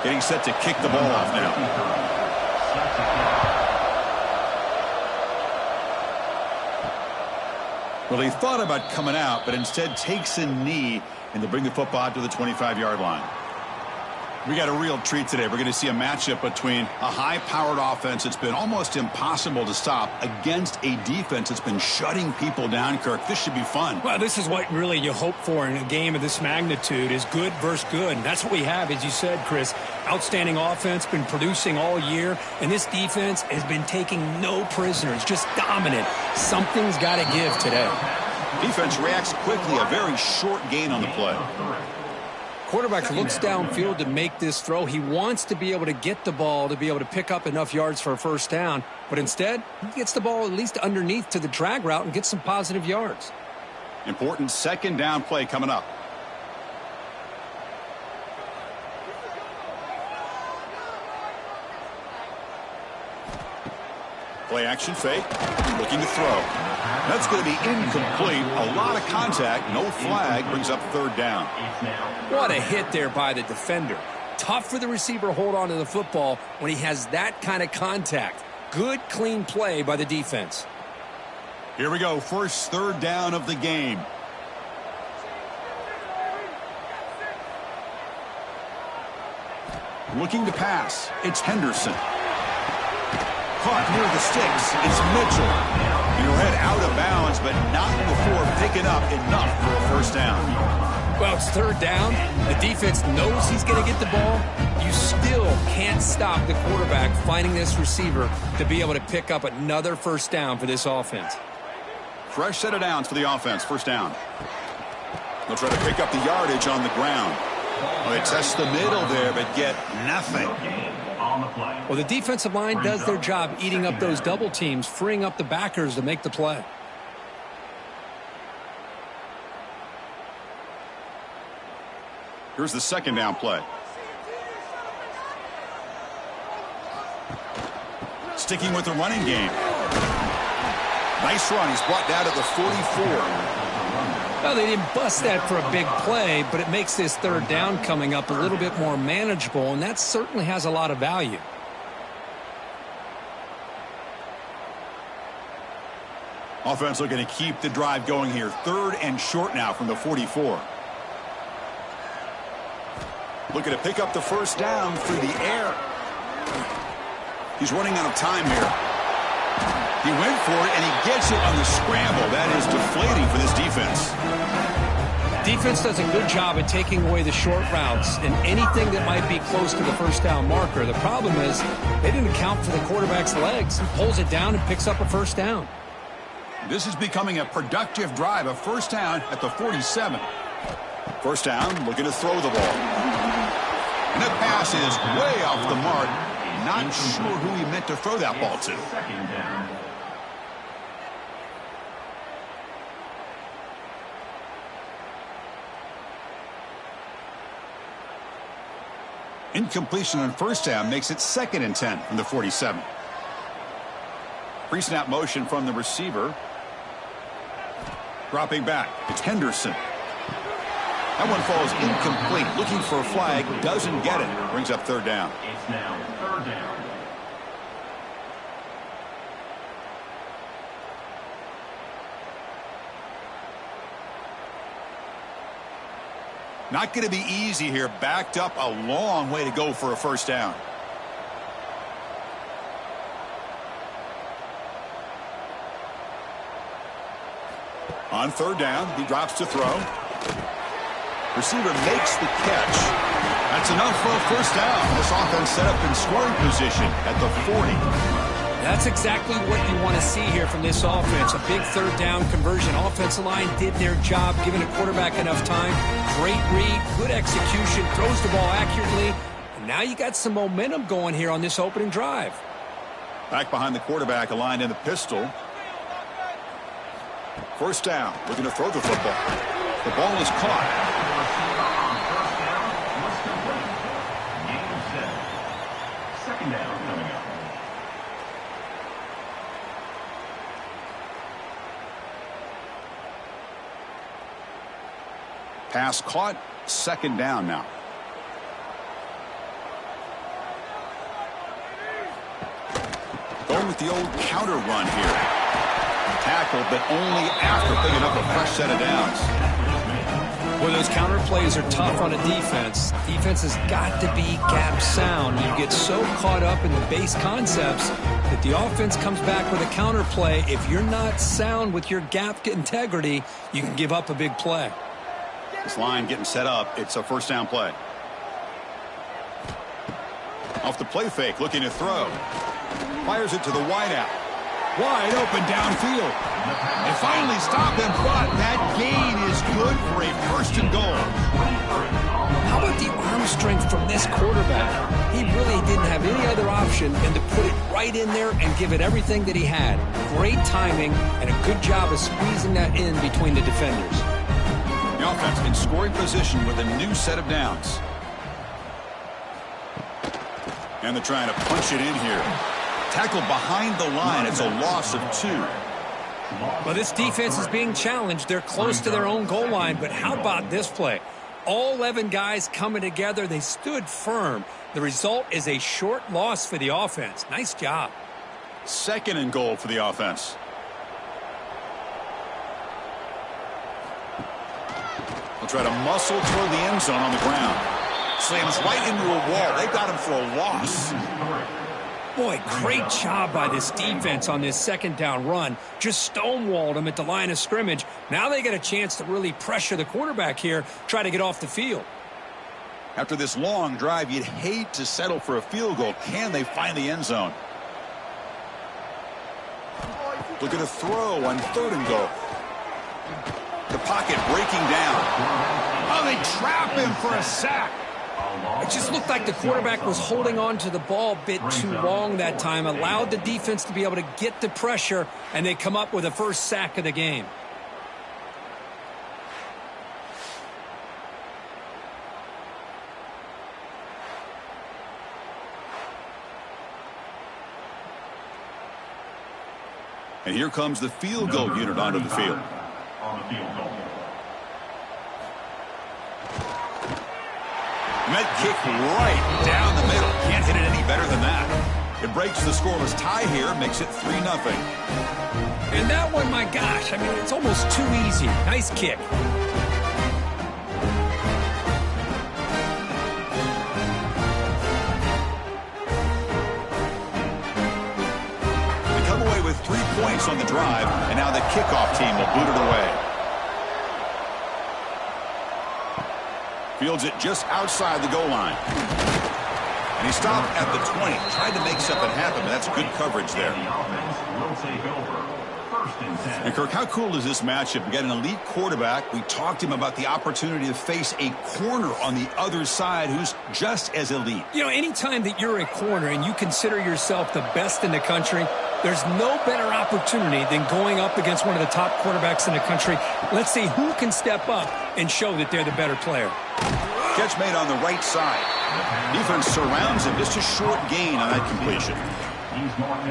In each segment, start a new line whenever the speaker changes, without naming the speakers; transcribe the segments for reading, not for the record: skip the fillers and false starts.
Getting set to kick the ball off now. Well, he thought about coming out, but instead takes a knee, and they'll bring the football out to the 25-yard line. We got a real treat today. We're going to see a matchup between a high-powered offense that's been almost impossible to stop against a defense that's been shutting people down, Kirk. This should be fun.
Well, this is what really you hope for in a game of this magnitude is good versus good. And that's what we have, as you said, Chris. Outstanding offense, been producing all year, and this defense has been taking no prisoners, just dominant. Something's got to give today.
Defense reacts quickly, a very short gain on the play.
Quarterback looks downfield to make this throw. He wants to be able to get the ball to be able to pick up enough yards for a first down. But instead, he gets the ball at least underneath to the drag route and gets some positive yards.
Important second down play coming up. Play action fake. Looking to throw. That's going to be incomplete. A lot of contact. No flag. Brings up third down.
What a hit there by the defender. Tough for the receiver to hold on to the football when he has that kind of contact. Good, clean play by the defense.
Here we go. First third down of the game. Looking to pass. It's Henderson. Caught near the sticks. It's Mitchell. He'll head out of bounds, but not before picking up enough for a first down.
Well, it's third down. The defense knows he's going to get the ball. You still can't stop the quarterback finding this receiver to be able to pick up another first down for this offense.
Fresh set of downs for the offense. First down. They'll try to pick up the yardage on the ground. Well, they test the middle there, but get nothing.
Well, the defensive line does their job eating up those double teams, freeing up the backers to make the play.
Here's the second down play. Sticking with the running game. Nice run. He's brought down to the 44.
Well, they didn't bust that for a big play, but it makes this third down coming up a little bit more manageable, and that certainly has a lot of value.
Offense looking to keep the drive going here. Third and short now from the 44. Looking to pick up the first down through the air. He's running out of time here. He went for it, and he gets it on the scramble. That is deflating for this defense.
Defense does a good job at taking away the short routes and anything that might be close to the first down marker. The problem is they didn't account for the quarterback's legs. He pulls it down and picks up a first down.
This is becoming a productive drive. A first down at the 47. First down, looking to throw the ball. And that pass is way off the mark. Not sure who he meant to throw that ball to. Incompletion on first down makes it second and 10 from the 47. Pre-snap motion from the receiver. Dropping back. It's Henderson. That one falls incomplete. Looking for a flag. Doesn't get it. Brings up third down.
It's now third down.
Not going to be easy here. Backed up a long way to go for a first down. On third down, he drops to throw. Receiver makes the catch. That's enough for a first down. This offense set up in scoring position at the 40.
That's exactly what you want to see here from this offense. A big third down conversion. Offensive line did their job, giving a quarterback enough time. Great read, good execution, throws the ball accurately. And now you got some momentum going here on this opening drive.
Back behind the quarterback, aligned in the pistol. First down, looking to throw the football. The ball is caught.
Second down coming up.
Pass caught, second down now. with the old counter run here. Tackle, but only after picking up a fresh set of downs.
Well, those counter plays are tough on a defense. Defense has got to be gap sound. You get so caught up in the base concepts that the offense comes back with a counter play. If you're not sound with your gap integrity, you can give up a big play.
This line getting set up. It's a first down play. Off the play fake, looking to throw. Fires it to the wideout. Wide open downfield. They finally stop him, but that gain is good for a first and goal.
How about the arm strength from this quarterback? He really didn't have any other option than to put it right in there and give it everything that he had. Great timing and a good job of squeezing that in between the defenders.
The offense in scoring position with a new set of downs. And they're trying to punch it in here. Tackle behind the line. It's a loss of 2.
Well, this defense is being challenged. They're close to their own goal line, but how about this play? All 11 guys coming together. They stood firm. The result is a short loss for the offense. Nice job.
Second and goal for the offense. They'll try to muscle toward the end zone on the ground. Slams right into a wall. They got him for a loss.
Boy, great job by this defense on this second down run. Just stonewalled him at the line of scrimmage. Now they get a chance to really pressure the quarterback here, try to get off the field.
After this long drive, you'd hate to settle for a field goal. Can they find the end zone? Look at a throw on third and goal. The pocket breaking down. Oh, they trap him for a sack.
It just looked like the quarterback was holding on to the ball a bit too long that time, allowed the defense to be able to get the pressure, and they come up with the first sack of the game.
And here comes the field goal unit onto the field.
On the field goal.
And that kick right down the middle. Can't hit it any better than that. It breaks the scoreless tie here, makes it 3-0.
And that one, my gosh, I mean, it's almost too easy. Nice kick.
They come away with 3 points on the drive, and now the kickoff team will boot it away. Fields it just outside the goal line. And he stopped at the 20. Tried to make something happen, but that's good coverage there.
The offense will take over. First and 10.
And Kirk, how cool is this matchup? We got an elite quarterback. We talked to him about the opportunity to face a corner on the other side who's just as elite.
You know, anytime that you're a corner and you consider yourself the best in the country, there's no better opportunity than going up against one of the top quarterbacks in the country. Let's see who can step up and show that they're the better player.
Catch made on the right side. Defense surrounds him. Just a short gain on that completion.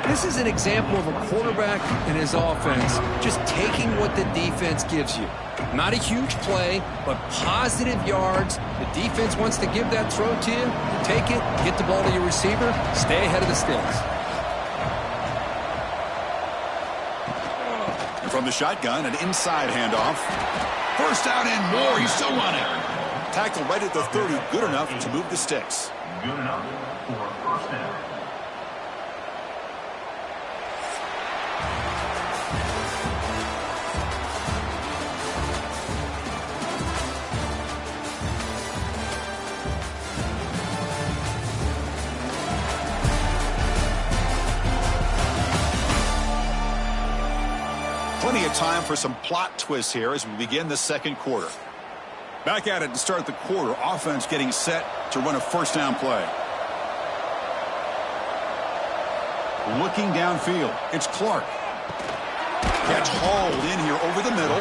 This is an example of a quarterback and his offense just taking what the defense gives you. Not a huge play, but positive yards. The defense wants to give that throw to you. Take it, get the ball to your receiver, stay ahead of the sticks.
And from the shotgun, an inside handoff. First down and more. He's still running. Tackle right at the 30. Good enough to move the sticks.
Good enough for a first down.
Plenty of time for some plot twists here as we begin the second quarter. Back at it to start the quarter. Offense getting set to run a first down play. Looking downfield. It's Clark. Catch hauled in here over the middle.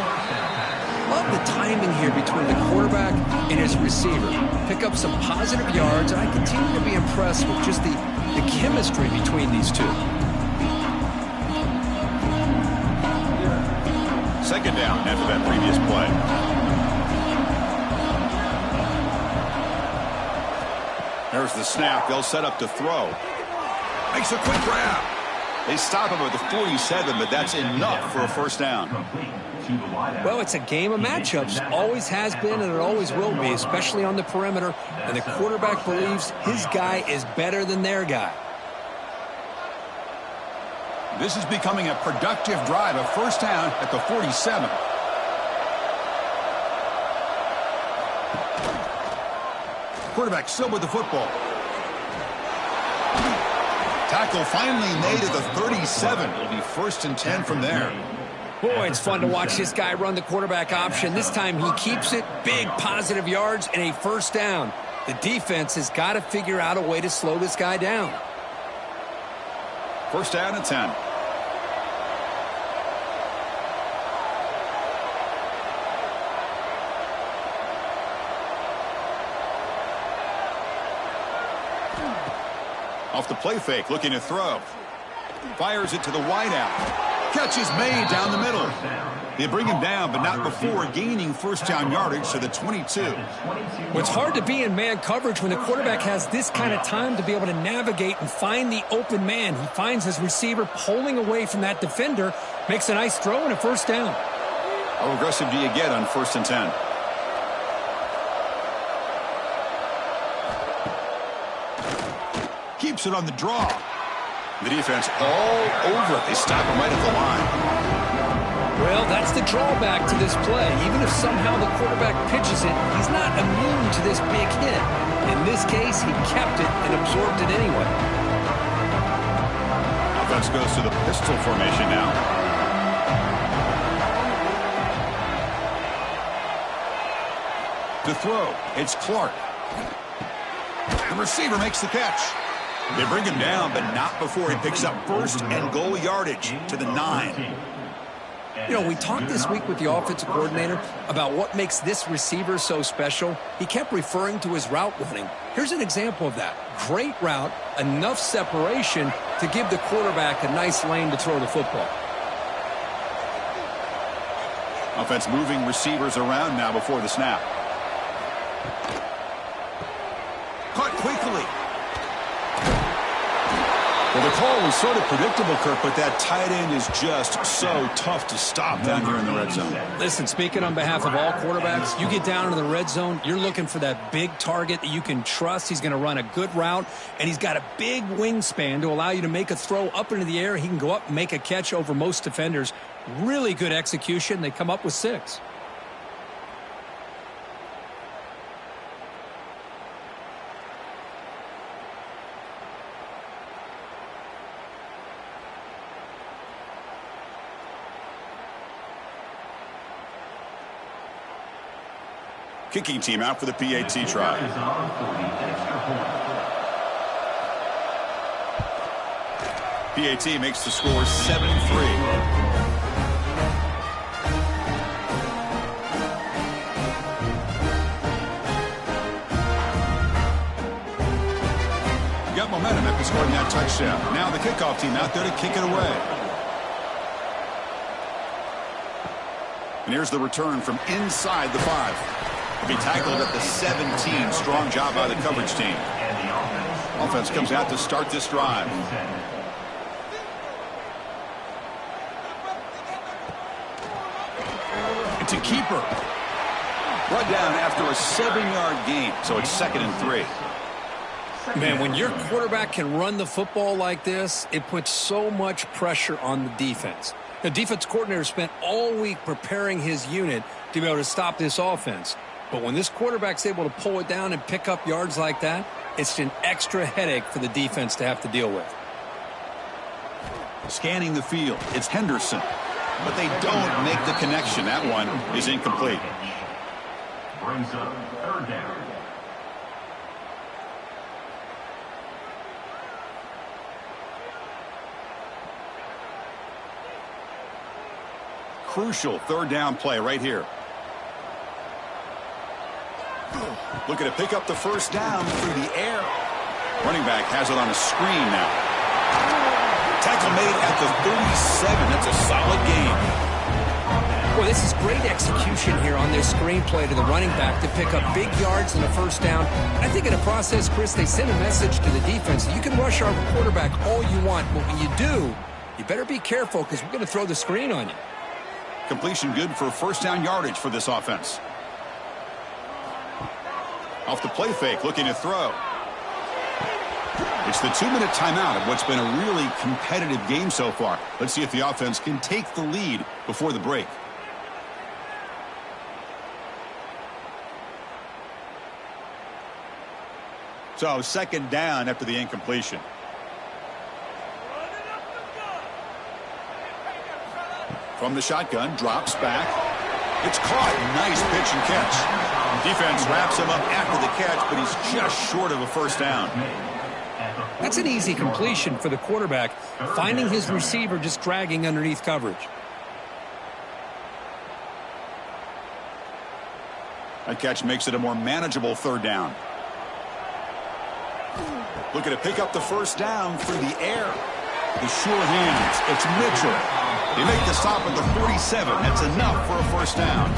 Love the timing here between the quarterback and his receiver. Pick up some positive yards, and I continue to be impressed with just the chemistry between these two.
Second down after that previous play. There's the snap. They'll set up to throw. Makes a quick grab. They stop him at the 47, but that's enough for a first down.
Well, it's a game of matchups. Always has been and it always will be, especially on the perimeter. And the quarterback believes his guy is better than their guy.
This is becoming a productive drive, a first down at the 47. Quarterback still with the football. Tackle finally made at the 37. It'll be 1st and 10 from there.
Boy, it's fun to watch this guy run the quarterback option. This time he keeps it, big positive yards, and a first down. The defense has got to figure out a way to slow this guy down.
First down and 10. Off the play fake, looking to throw. Fires it to the wideout. Catch is made down the middle. They bring him down, but not before gaining first down yardage to the 22.
Well, it's hard to be in man coverage when the quarterback has this kind of time to be able to navigate and find the open man. He finds his receiver pulling away from that defender, makes a nice throw and a first down.
How aggressive do you get on 1st and 10? Keeps it on the draw. The defense all over it. They stop him right at the line.
Well, that's the drawback to this play. Even if somehow the quarterback pitches it, he's not immune to this big hit. In this case, he kept it and absorbed it anyway.
Offense goes to the pistol formation now. To throw, it's Clark. The receiver makes the catch. They bring him down, but not before he picks up first and goal yardage to the 9.
You know, we talked this week with the offensive coordinator about what makes this receiver so special. He kept referring to his route running. Here's an example of that. Great route, enough separation to give the quarterback a nice lane to throw the football.
Offense moving receivers around now before the snap. Caught quickly. Well, the call was sort of predictable, Kirk, but that tight end is just so tough to stop down here in the red zone.
Listen, speaking on behalf of all quarterbacks, you get down into the red zone, you're looking for that big target that you can trust. He's going to run a good route, and he's got a big wingspan to allow you to make a throw up into the air. He can go up and make a catch over most defenders. Really good execution. They come up with 6.
Kicking team out for the PAT try. PAT makes the score 7-3. Got momentum after scoring that touchdown. Now the kickoff team out there to kick it away. And here's the return from inside the 5. Be tackled at the 17. Strong job by the coverage team. Offense comes out to start this drive. It's a keeper. Brought down after a 7-yard gain, so it's 2nd and 3.
Man, when your quarterback can run the football like this, it puts so much pressure on the defense. The defense coordinator spent all week preparing his unit to be able to stop this offense. But when this quarterback's able to pull it down and pick up yards like that, it's an extra headache for the defense to have to deal with.
Scanning the field, it's Henderson. But they don't make the connection. That one is incomplete.
Brings up 3rd down.
Crucial 3rd down play right here. Looking to pick up the first down through the air. Running back has it on a screen now. Tackle made at the 37. That's a solid gain.
Well, this is great execution here on this screen play to the running back to pick up big yards and a first down. I think in the process, Chris, they send a message to the defense. You can rush our quarterback all you want, but when you do, You better be careful because we're going to throw the screen on you.
Completion good for first down yardage for this offense. Off the play fake, looking to throw. It's the 2-minute timeout of what's been a really competitive game so far. Let's see if the offense can take the lead before the break. So, second down after the incompletion. From the shotgun, drops back. It's caught. Nice pitch and catch. Defense wraps him up after the catch, but he's just short of a first down.
That's an easy completion for the quarterback, finding his receiver just dragging underneath coverage.
That catch makes it a more manageable third down. Looking to pick up the first down through the air. The sure hands. It's Mitchell. They make the stop at the 47. That's enough for a first down.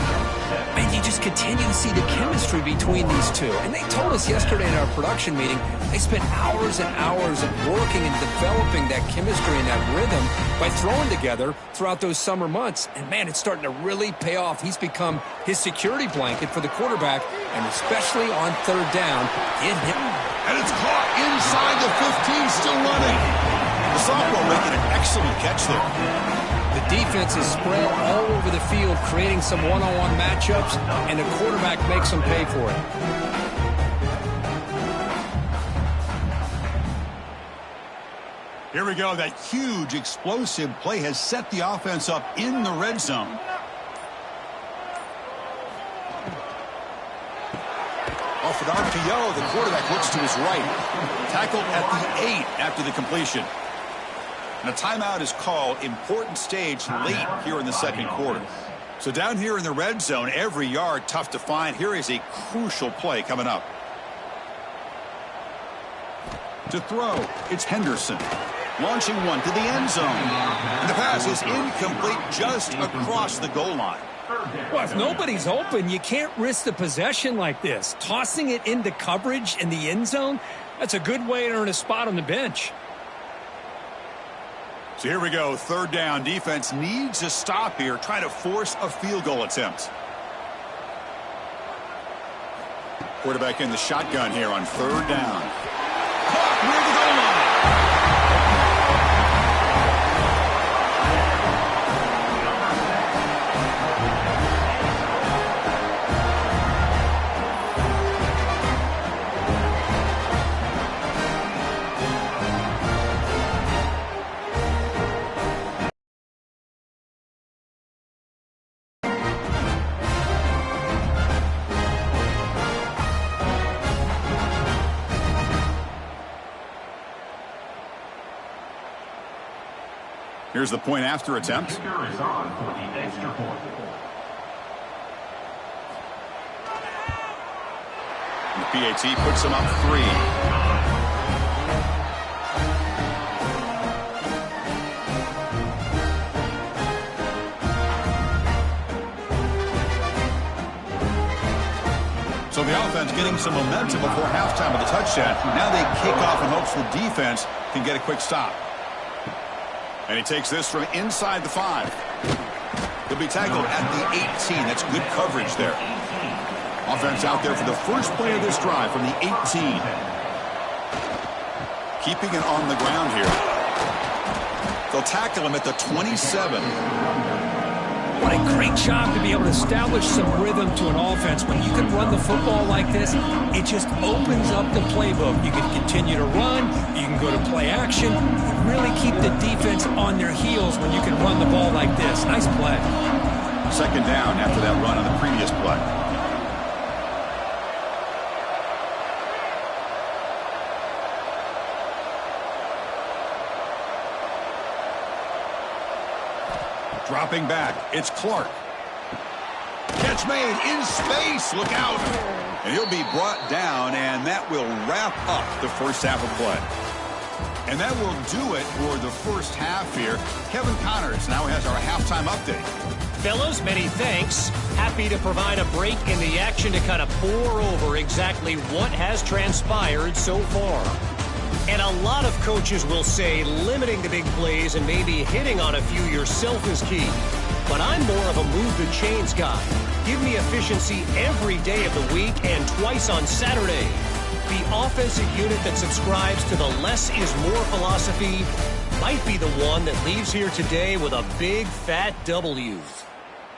And you just continue to see the chemistry between these two. And they told us yesterday in our production meeting, they spent hours and hours of working and developing that chemistry and that rhythm by throwing together throughout those summer months. And, man, it's starting to really pay off. He's become his security blanket for the quarterback, and especially on third down, get him.
And it's caught inside the 15, still running. The sophomore making an excellent catch there.
The defense is spread all over the field, creating some one-on-one matchups, and the quarterback makes them pay for it.
Here we go. That huge, explosive play has set the offense up in the red zone. Off an RPO, the quarterback looks to his right. Tackled at the 8 after the completion. And a timeout is called. Important stage late here in the second quarter. So down here in the red zone, every yard tough to find. Here is a crucial play coming up. To throw, it's Henderson. Launching one to the end zone. And the pass is incomplete just across the goal line.
Well, if nobody's open, you can't risk the possession like this. Tossing it into coverage in the end zone, that's a good way to earn a spot on the bench.
So here we go, third down. Defense needs a stop here, try to force a field goal attempt. Quarterback in the shotgun here on third down. Caught near the goal line. Here's the point after attempt.
Kicker is on for the extra point.
The PAT puts him up 3. So the offense getting some momentum before halftime with a touchdown. Now they kick off in hopes the defense can get a quick stop. And he takes this from inside the 5. He'll be tackled at the 18. That's good coverage there. Offense out there for the first play of this drive from the 18. Keeping it on the ground here. They'll tackle him at the 27.
What a great job to be able to establish some rhythm to an offense. When you can run the football like this, it just opens up the playbook. You can continue to run. You can go to play action. You really keep the defense on their heels when you can run the ball like this. Nice play.
Second down after that run on the previous play. Dropping back, it's Clark. Catch made in space, look out. And he'll be brought down, and that will wrap up the first half of play. And that will do it for the first half here. Kevin Connors now has our halftime update.
Fellows, many thanks. Happy to provide a break in the action to kind of pour over exactly what has transpired so far. And a lot of coaches will say limiting the big plays and maybe hitting on a few yourself is key. But I'm more of a move the chains guy. Give me efficiency every day of the week and twice on Saturday. The offensive unit that subscribes to the less is more philosophy might be the one that leaves here today with a big fat W.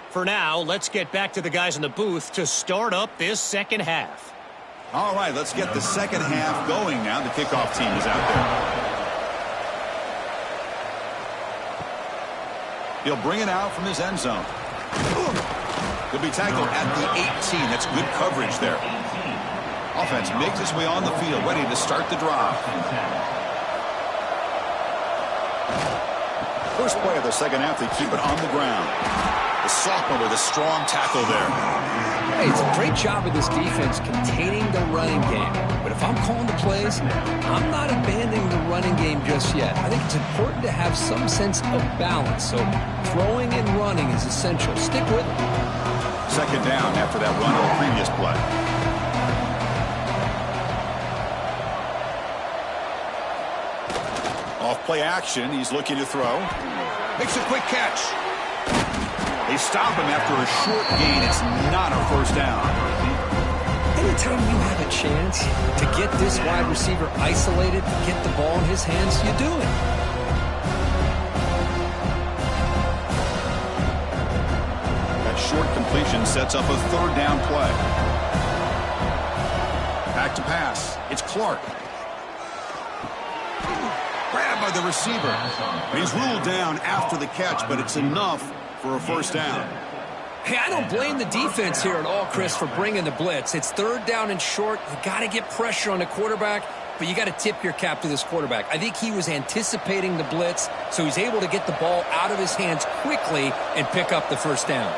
For now, let's get back to the guys in the booth to start up this second half.
All right, let's get the second half going now. The kickoff team is out there. He'll bring it out from his end zone. He'll be tackled at the 18. That's good coverage there. Offense makes its way on the field, ready to start the drive. First play of the second half, they keep it on the ground. The sophomore with a strong tackle there.
Hey, it's a great job of this defense containing the running game. But if I'm calling the plays, I'm not abandoning the running game just yet. I think it's important to have some sense of balance. So throwing and running is essential. Stick with it.
Second down after that run on the previous play. Off play action, he's looking to throw. Makes a quick catch. They stop him after a short gain. It's not a first down.
Anytime you have a chance to get this wide receiver isolated, get the ball in his hands, you do it.
That short completion sets up a third down play. Back to pass. It's Clark. Grabbed by the receiver. He's ruled down after the catch, but it's enough for a first down.
Hey, I don't blame the defense here at all, Chris, for bringing the blitz. It's third down and short. You got to get pressure on the quarterback, but you got to tip your cap to this quarterback. I think he was anticipating the blitz, so he's able to get the ball out of his hands quickly and pick up the first down.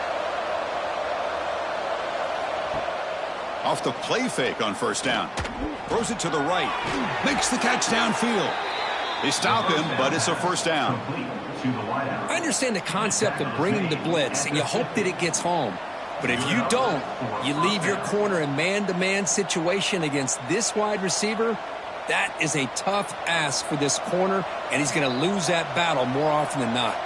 Off the play fake on first down. Throws it to the right. Makes the catch downfield. They stop him, but it's a first down.
I understand the concept of bringing the blitz, and you hope that it gets home. But if you don't, you leave your corner in man-to-man situation against this wide receiver. That is a tough ask for this corner, and he's going to lose that battle more often than not.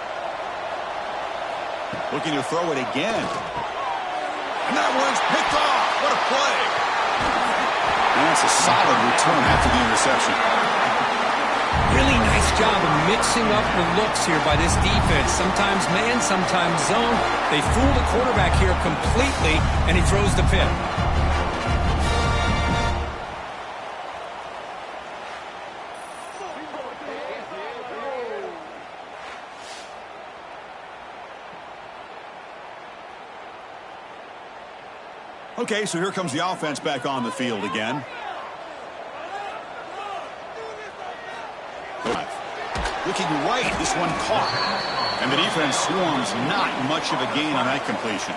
Looking to throw it again. And that one's picked off. What a play. And that's a solid return after the interception.
Really nice job of mixing up the looks here by this defense. Sometimes man, sometimes zone. They fool the quarterback here completely, and he throws the pick.
Okay, so here comes the offense back on the field again. Looking right, this one caught. And the defense swarms, not much of a gain on that completion.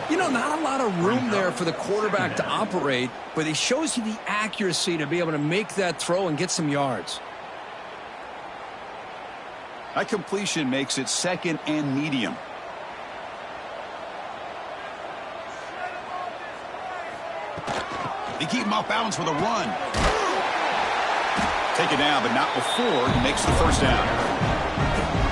You know, not a lot of room there for the quarterback to operate, but he shows you the accuracy to be able to make that throw and get some yards.
That completion makes it second and medium. They keep him off balance with a run. Take it down, but not before he makes the first down.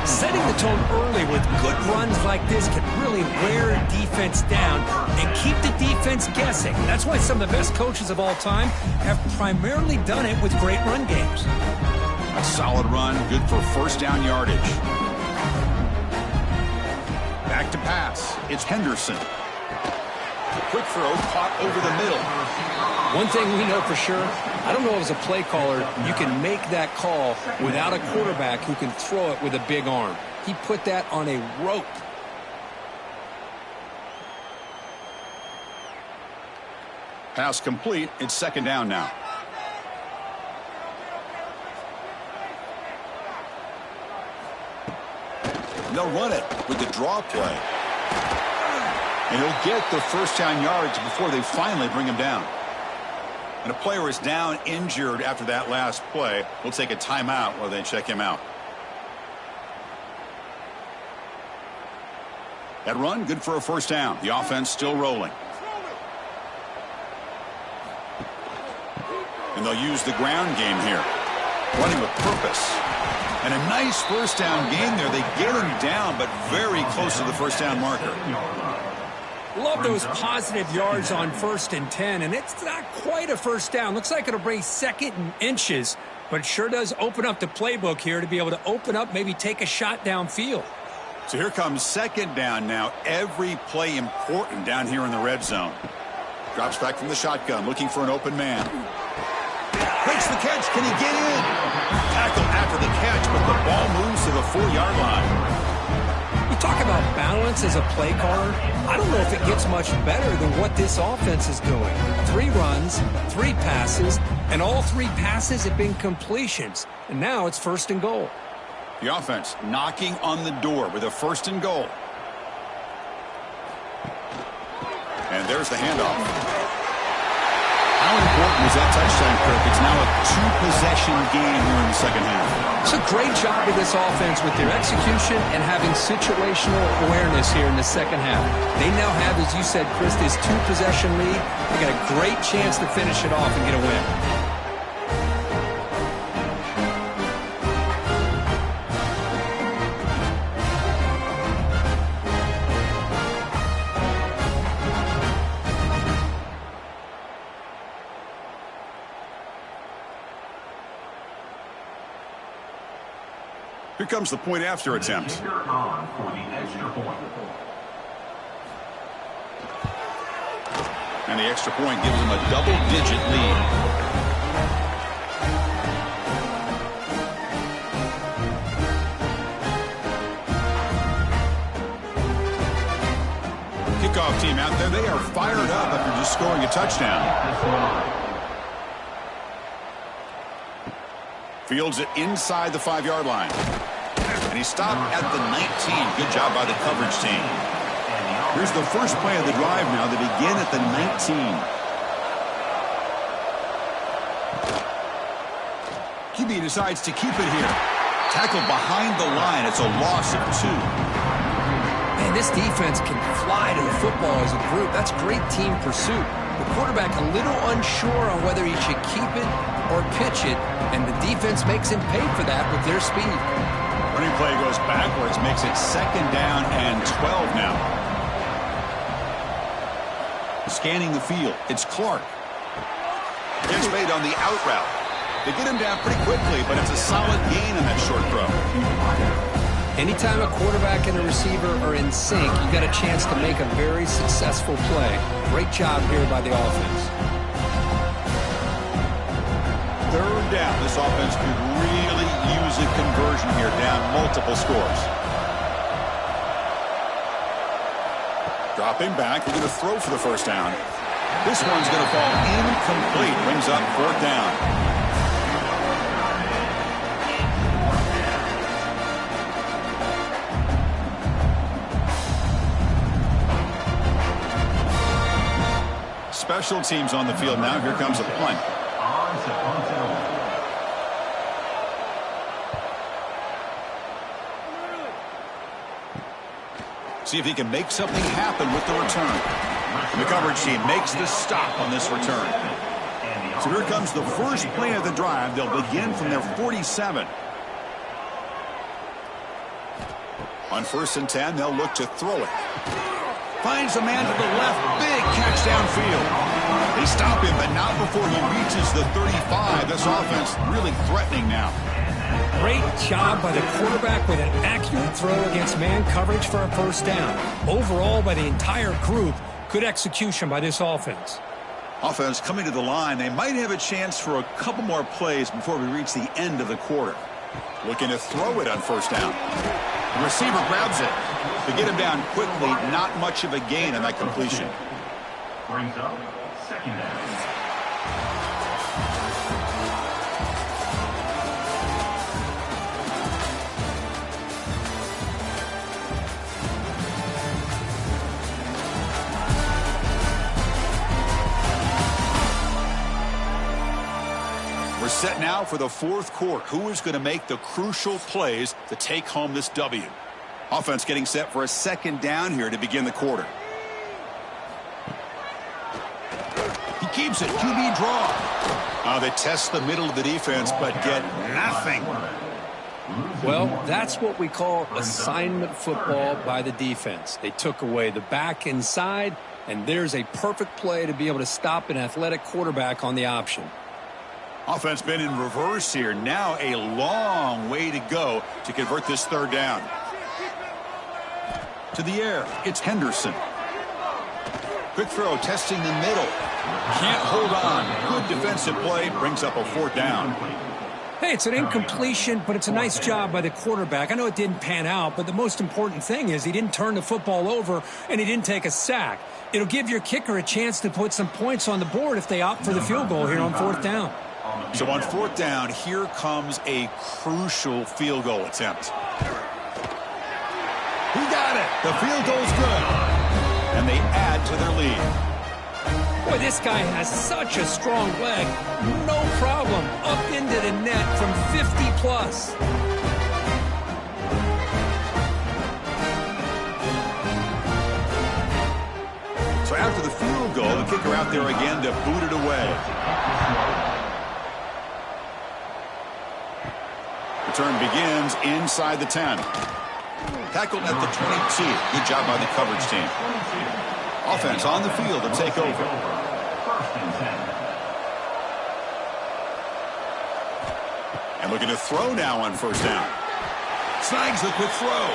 Setting the tone early with good runs like this can really wear a defense down and keep the defense guessing. That's why some of the best coaches of all time have primarily done it with great run games.
A solid run, good for first down yardage. Back to pass. It's Henderson. Quick throw caught over the middle.
One thing we know for sure, I don't know as a play caller, you can make that call without a quarterback who can throw it with a big arm. He put that on a rope.
Pass complete. It's second down now. They'll run it with the draw play. And he'll get the first down yards before they finally bring him down. And a player is down injured after that last play. We'll take a timeout while they check him out. That run, good for a first down. The offense still rolling. And they'll use the ground game here. Running with purpose. And a nice first down gain there. They get him down, but very close to the first down marker.
Love those positive yards on 1st and 10, and it's not quite a first down. Looks like it'll bring 2nd and inches, but it sure does open up the playbook here to be able to open up, maybe take a shot downfield.
So here comes 2nd down now. Every play important down here in the red zone. Drops back from the shotgun, looking for an open man. Makes the catch. Can he get in? Tackle after the catch, but the ball moves to the 4-yard line.
You talk about balance as a play caller. I don't know if it gets much better than what this offense is doing. 3 runs, 3 passes, and all 3 passes have been completions. And now it's 1st and goal.
The offense knocking on the door with a 1st and goal. And there's the handoff. How important was that touchdown, Kirk? It's now a 2-possession game here in the second half.
It's a great job of this offense with their execution and having situational awareness here in the second half. They now have, as you said, Chris, this 2-possession lead. They got a great chance to finish it off and get a win.
Here comes the point after attempt.
Kicker on for the extra point.
And the extra point gives them a double-digit lead. Kickoff team out there, they are fired up after just scoring a touchdown. Fields it inside the 5-yard line. And he stopped at the 19. Good job by the coverage team. Here's the first play of the drive now. They begin at the 19. QB decides to keep it here. Tackle behind the line. It's a loss of 2.
Man, this defense can fly to the football as a group. That's great team pursuit. The quarterback a little unsure on whether he should keep it or pitch it, and the defense makes him pay for that with their speed.
Running play goes backwards, makes it 2nd down and 12 now. Scanning the field, it's Clark. Gets made on the out route. They get him down pretty quickly, but it's a solid gain on that short throw.
Anytime a quarterback and a receiver are in sync, you got a chance to make a very successful play. Great job here by the offense.
3rd down. This offense could really use a conversion here, down multiple scores. Dropping back. We're going to throw for the 1st down. This one's going to fall incomplete. Brings up 4th down. Special teams on the field now. Here comes a punt. See if he can make something happen with the return. And the coverage team makes the stop on this return. So here comes the first play of the drive. They'll begin from their 47. On 1st and 10, they'll look to throw it. Finds a man to the left. Big catch downfield. They stop him, but not before he reaches the 35. This offense really threatening now.
Great job by the quarterback with an accurate throw against man coverage for a 1st down. Overall, by the entire group, good execution by this offense.
Offense coming to the line. They might have a chance for a couple more plays before we reach the end of the quarter. Looking to throw it on 1st down. The receiver grabs it. To get him down quickly, not much of a gain on that completion.
Brings up 2nd down.
We're set now for the 4th quarter. Who is going to make the crucial plays to take home this W? Offense getting set for a 2nd down here to begin the quarter. He keeps it. QB draw. They test the middle of the defense, but get nothing.
Well, that's what we call assignment football by the defense. They took away the back inside, and there's a perfect play to be able to stop an athletic quarterback on the option.
Offense been in reverse here. Now a long way to go to convert this third down. To the air, it's Henderson. Quick throw, testing the middle. Can't hold on. Good defensive play, brings up a fourth down.
Hey, it's an incompletion, but it's a nice job by the quarterback. I know it didn't pan out, but the most important thing is he didn't turn the football over and he didn't take a sack. It'll give your kicker a chance to put some points on the board if they opt for the field goal here on fourth down.
So on fourth down, here comes a crucial field goal attempt. He got it. The field goal's good. And they add to their lead.
Boy, this guy has such a strong leg. No problem. Up into the net from 50 plus.
So after the field goal, the kicker out there again to boot it away. Return begins inside the 10. Tackled at the 22. Good job by the coverage team. Offense on the field to take over. And looking to throw now on first down. Snags the quick throw.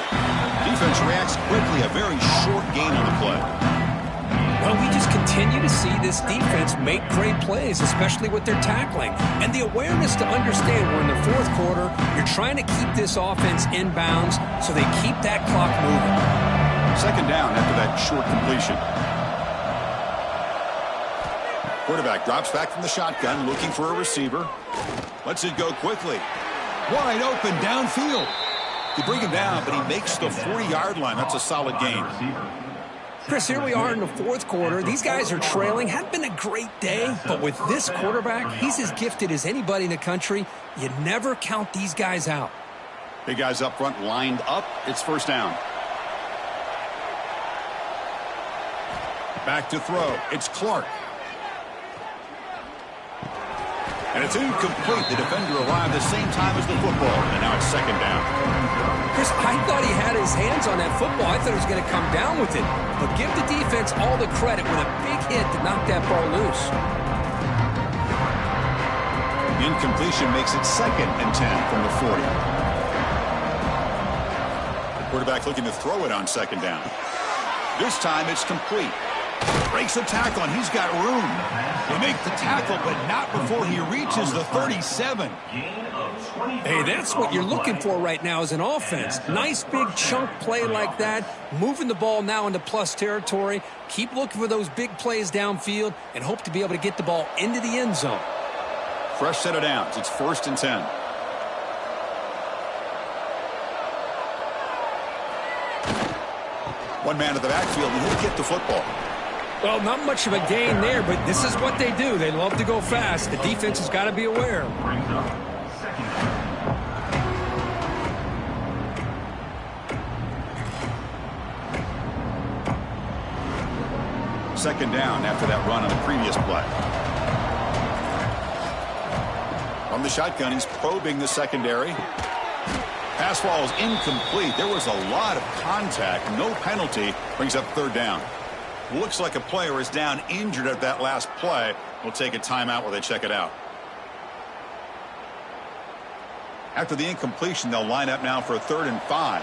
Defense reacts quickly. A very short gain on the play.
Well, we just continue to see this defense make great plays, especially with their tackling. And the awareness to understand we're in the fourth quarter, you're trying to keep this offense in bounds so they keep that clock moving.
Second down after that short completion. Quarterback drops back from the shotgun, looking for a receiver. Lets it go quickly. Wide open downfield. They bring him down, but he makes the 40-yard line. That's a solid gain.
Chris, here we are in the fourth quarter. These guys are trailing. Hadn't been a great day, but with this quarterback, he's as gifted as anybody in the country. You never count these guys out.
Big guys up front lined up. It's first down. Back to throw. It's Clark. And it's incomplete. The defender arrived the same time as the football, and now it's second down.
Chris, I thought he had his hands on that football. I thought he was going to come down with it. But give the defense all the credit with a big hit to knock that ball loose.
Incompletion makes it second and 10 from the 40. The quarterback looking to throw it on second down. This time it's complete. Breaks a tackle, and he's got room. They make the tackle, but not before he reaches the 37.
Hey, that's what you're looking for right now as an offense. Nice big chunk play like that, moving the ball now into plus territory. Keep looking for those big plays downfield and hope to be able to get the ball into the end zone.
Fresh set of downs. It's first and 10. One man at the backfield, and he'll get the football.
Well, not much of a gain there, but this is what they do. They love to go fast. The defense has got to be aware.
Second down after that run on the previous play. From the shotgun, he's probing the secondary. Pass ball is incomplete. There was a lot of contact. No penalty. Brings up third down. Looks like a player is down injured at that last play. We'll take a timeout while they check it out. After the incompletion, they'll line up now for a 3rd and 5.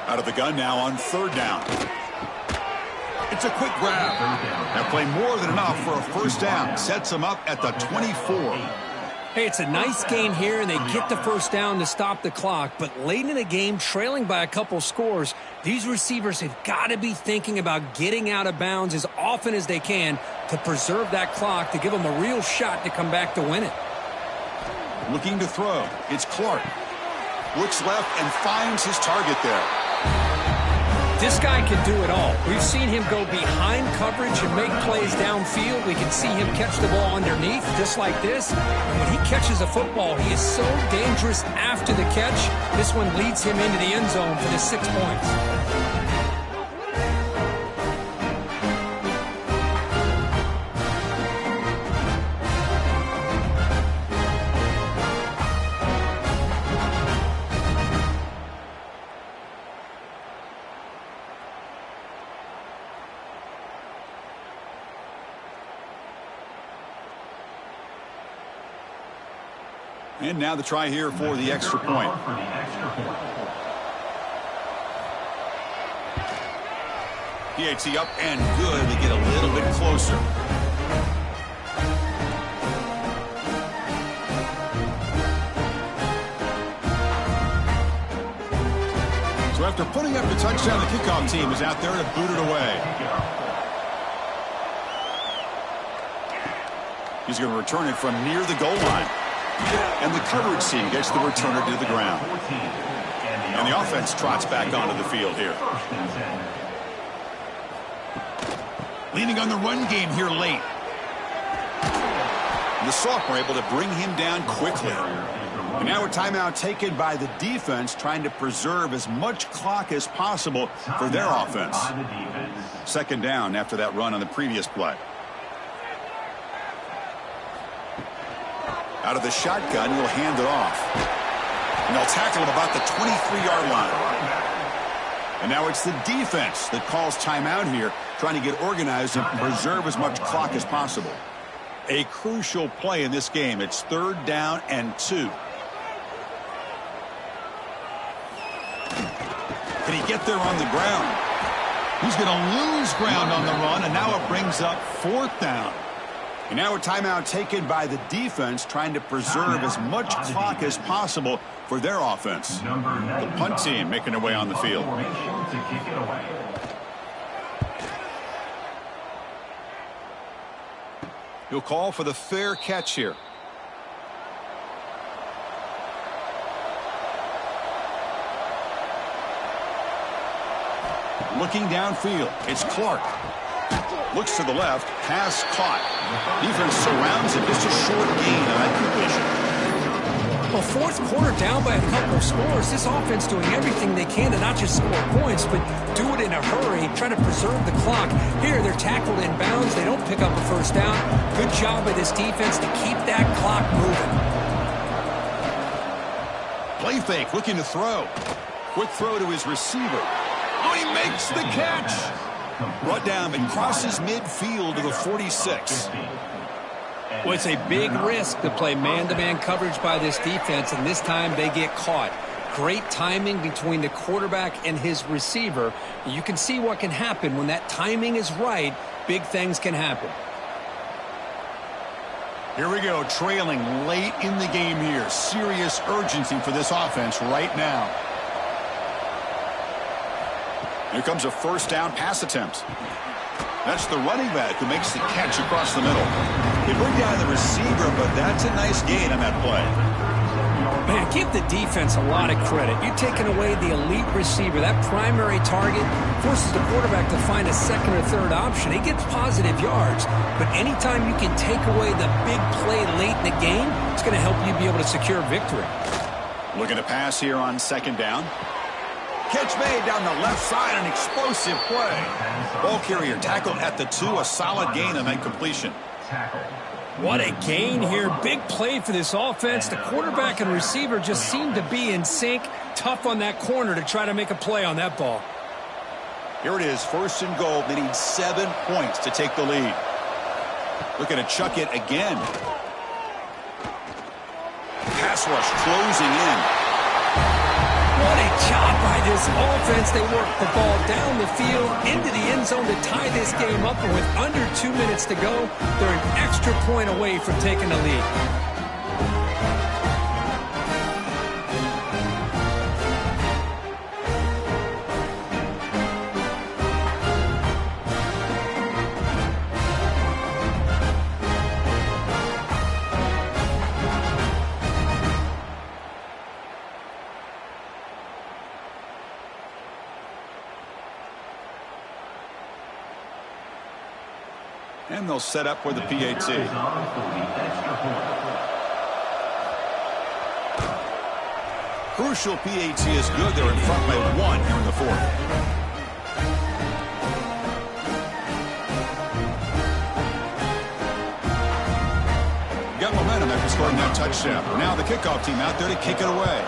Out of the gun now on third down. It's a quick grab. That play more than enough for a first down. Sets them up at the 24.
Hey, it's a nice gain here, and they get the first down to stop the clock. But late in the game, trailing by a couple scores, these receivers have got to be thinking about getting out of bounds as often as they can to preserve that clock, to give them a real shot to come back to win it.
Looking to throw. It's Clark. Looks left and finds his target there.
This guy can do it all. We've seen him go behind coverage and make plays downfield. We can see him catch the ball underneath, just like this. And when he catches a football, he is so dangerous after the catch. This one leads him into the end zone for the 6 points.
And now the try here for the extra point. PAT up and good. They get a little bit closer. So after putting up the touchdown, the kickoff team is out there to boot it away. He's going to return it from near the goal line. And the coverage team gets the returner to the ground. And the offense trots back onto the field here. Leaning on the run game here late. And the sophomore able to bring him down quickly. And now a timeout taken by the defense, trying to preserve as much clock as possible for their offense. Second down after that run on the previous play. Out of the shotgun, he'll hand it off. And they'll tackle him about the 23-yard line. And now it's the defense that calls timeout here, trying to get organized and preserve as much clock as possible. A crucial play in this game. It's 3rd down and 2. Can he get there on the ground? He's going to lose ground on the run, and now it brings up 4th down. And now a timeout taken by the defense, trying to preserve as much clock as possible for their offense. The punt team making their way on the field. He'll call for the fair catch here. Looking downfield, it's Clark. Looks to the left, pass caught. Defense surrounds him, just a short gain on that completion.
Well, 4th quarter down by a couple of scores. This offense doing everything they can to not just score points, but do it in a hurry, trying to preserve the clock. Here, they're tackled in bounds. They don't pick up a 1st down. Good job by this defense to keep that clock moving.
Play fake, looking to throw. Quick throw to his receiver. Oh, he makes the catch. Brought down and crosses midfield to the 46.
Well, it's a big risk to play man-to-man coverage by this defense, and this time they get caught. Great timing between the quarterback and his receiver. You can see what can happen when that timing is right. Big things can happen.
Here we go, trailing late in the game here. Serious urgency for this offense right now. Here comes a 1st down pass attempt. That's the running back who makes the catch across the middle. They bring down the receiver, but that's a nice gain on that play.
Man, give the defense a lot of credit. You're taking away the elite receiver. That primary target forces the quarterback to find a 2nd or 3rd option. He gets positive yards, but anytime you can take away the big play late in the game, it's going to help you be able to secure victory.
Looking to pass here on 2nd down. Catch made down the left side, an explosive play. Ball carrier tackled at the 2, a solid gain on that completion.
What a gain here. Big play for this offense. The quarterback and receiver just seem to be in sync. Tough on that corner to try to make a play on that ball.
Here it is, 1st and goal. They need 7 points to take the lead. Looking to chuck it again. Pass rush closing in.
What a job by this offense. They work the ball down the field into the end zone to tie this game up. And with under 2 minutes to go, they're an extra point away from taking the lead.
And they'll set up for the PAT. Crucial PAT is good. They're in front by 1 here in the 4th. Got momentum after scoring that touchdown. Now the kickoff team out there to kick it away.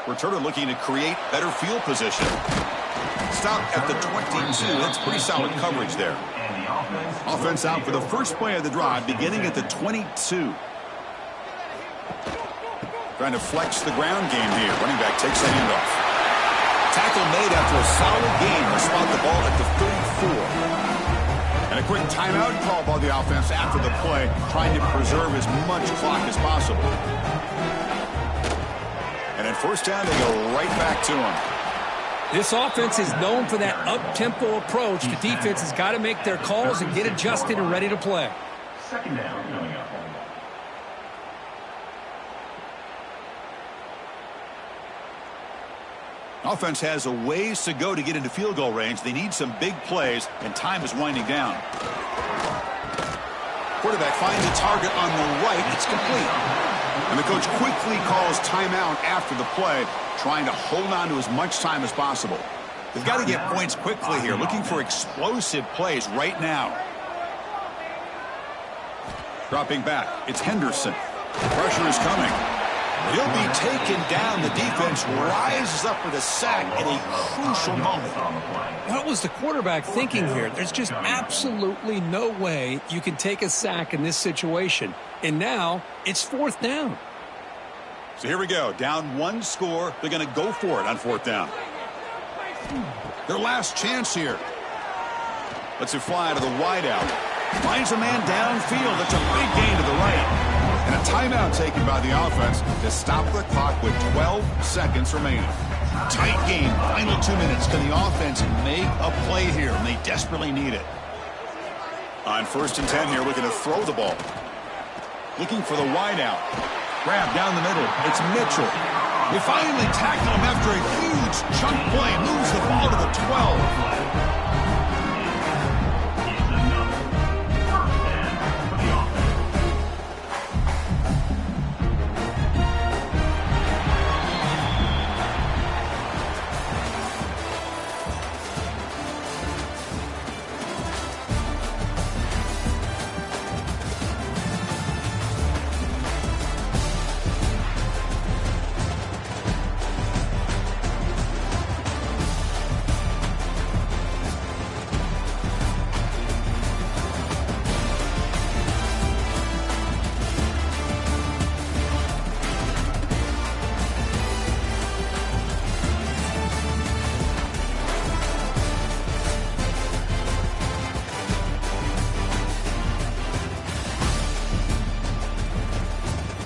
Returner looking to create better field position. Stop at the 22. That's pretty solid coverage there. Offense out for the first play of the drive, beginning at the 22. Trying to flex the ground game here. Running back takes the handoff. Tackle made after a solid gain to spot the ball at the 34. And a quick timeout call by the offense after the play, trying to preserve as much clock as possible. And at first down, they go right back to him.
This offense is known for that up-tempo approach. The defense has got to make their calls and get adjusted and ready to play.
Second down coming up.
Offense has a ways to go to get into field goal range. They need some big plays, and time is winding down. Quarterback finds a target on the right. It's complete. And the coach quickly calls timeout after the play, trying to hold on to as much time as possible. They've got to get points quickly here, looking for explosive plays right now. Dropping back, it's Henderson. Pressure is coming. He'll be taken down. The defense rises up with a sack at a crucial moment.
What was the quarterback thinking here? There's just absolutely no way you can take a sack in this situation. And now it's fourth down.
So here we go. Down one score. They're going to go for it on fourth down. Their last chance here. Lets it fly to the wideout. Finds a man downfield. That's a big gain to the right. And a timeout taken by the offense to stop the clock with 12 seconds remaining. Tight game, final 2 minutes. Can the offense make a play here? And they desperately need it. On 1st and 10 here, looking to throw the ball. Looking for the wideout. Grab down the middle. It's Mitchell. They finally tackle him after a huge chunk play. Moves the ball to the 12.